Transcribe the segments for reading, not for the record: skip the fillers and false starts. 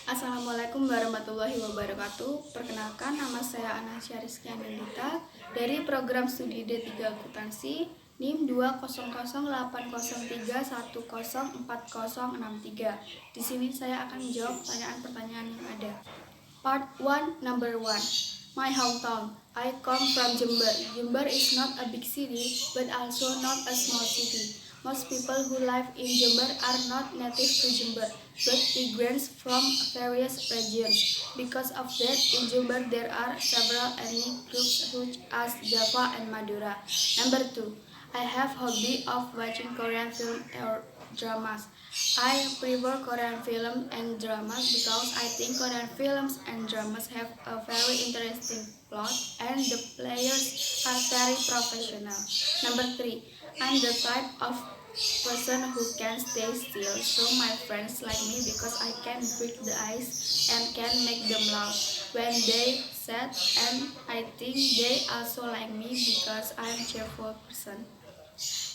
Assalamualaikum warahmatullahi wabarakatuh. Perkenalkan, nama saya Anasya Rizky Anindita dari program studi D3 Akuntansi NIM 2008031040063. Di sini saya akan menjawab pertanyaan-pertanyaan yang ada. Part 1, number 1. My hometown. I come from Jember. Jember is not a big city, but also not a small city. Most people who live in Jember are not native to Jember, but migrants from various regions. Because of that, in Jember there are several ethnic groups such as Java and Madura. Number 2. I have hobby of watching Korean film or dramas. I prefer Korean film and dramas because I think Korean films and dramas have a very interesting plot and the players are very professional. Number 3. I'm the type of person who can stay still, so my friends like me because I can break the ice and can make them laugh when they sad, and I think they also like me because I'm a cheerful person.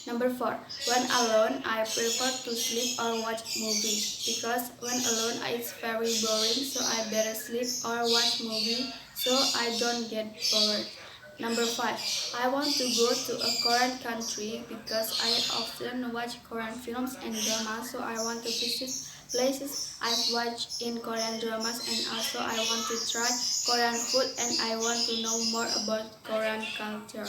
Number 4. When alone, I prefer to sleep or watch movies because when alone it's very boring, so I better sleep or watch movie so I don't get bored. Number 5. I want to go to a Korean country because I often watch Korean films and dramas, so I want to visit places I've watched in Korean dramas, and also I want to try Korean food and I want to know more about Korean culture.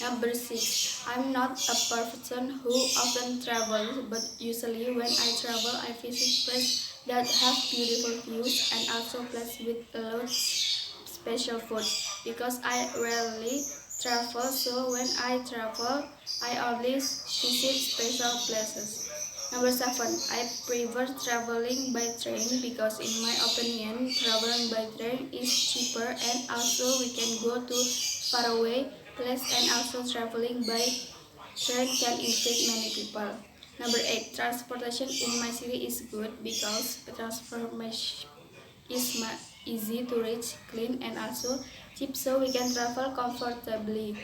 Number 6. I'm not a person who often travels, but usually when I travel I visit places that have beautiful views and also places with lots special food because I rarely travel, so when I travel I always visit special places. Number 7. I prefer traveling by train because in my opinion traveling by train is cheaper and also we can go to far away place, and also traveling by train can infect many people. Number 8. Transportation in my city is good because transportation is easy to reach, clean, and also cheap, so we can travel comfortably.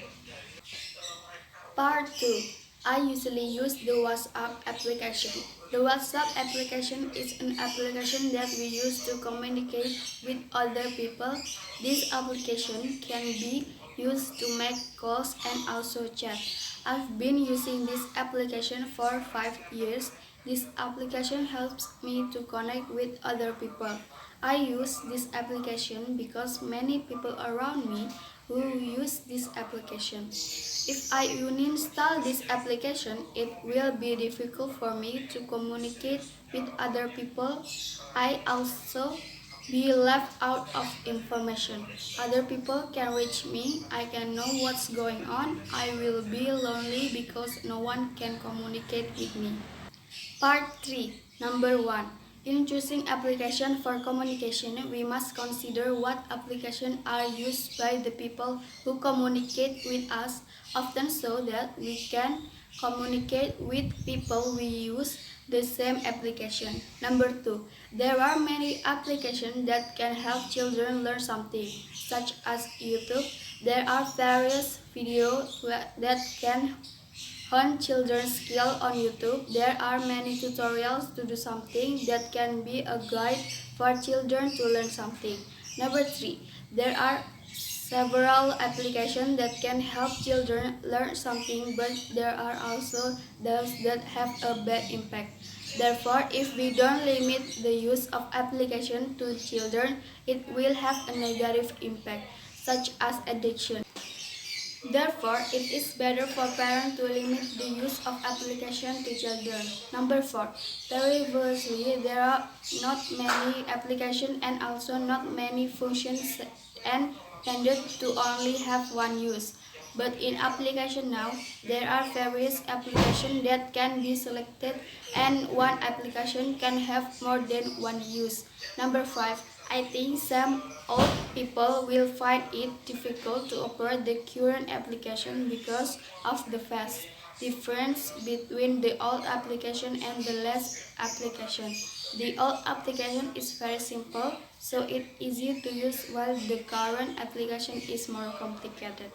Part 2. I usually use the WhatsApp application. The WhatsApp application is an application that we use to communicate with other people. This application can be used to make calls and also chat. I've been using this application for 5 years. This application helps me to connect with other people. I use this application because many people around me who use this application. If I uninstall this application, it will be difficult for me to communicate with other people. I also be left out of information. Other people can reach me, I can know what's going on. I will be lonely because no one can communicate with me. Part 3. Number 1. In choosing application for communication, we must consider what applications are used by the people who communicate with us, often so that we can communicate with people we use the same application. Number 2. There are many applications that can help children learn something, such as YouTube. There are various videos that can on children's skill on YouTube. There are many tutorials to do something that can be a guide for children to learn something. Number 3. There are several applications that can help children learn something, but there are also those that have a bad impact. Therefore, if we don't limit the use of application to children, it will have a negative impact, such as addiction. Therefore, it is better for parents to limit the use of application to children. Number 4. Previously, there are not many applications and also not many functions and tended to only have one use. But in application now, there are various applications that can be selected and one application can have more than one use. Number 5. I think some old people will find it difficult to operate the current application because of the vast difference between the old application and the last application. The old application is very simple, so it's easy to use, while the current application is more complicated.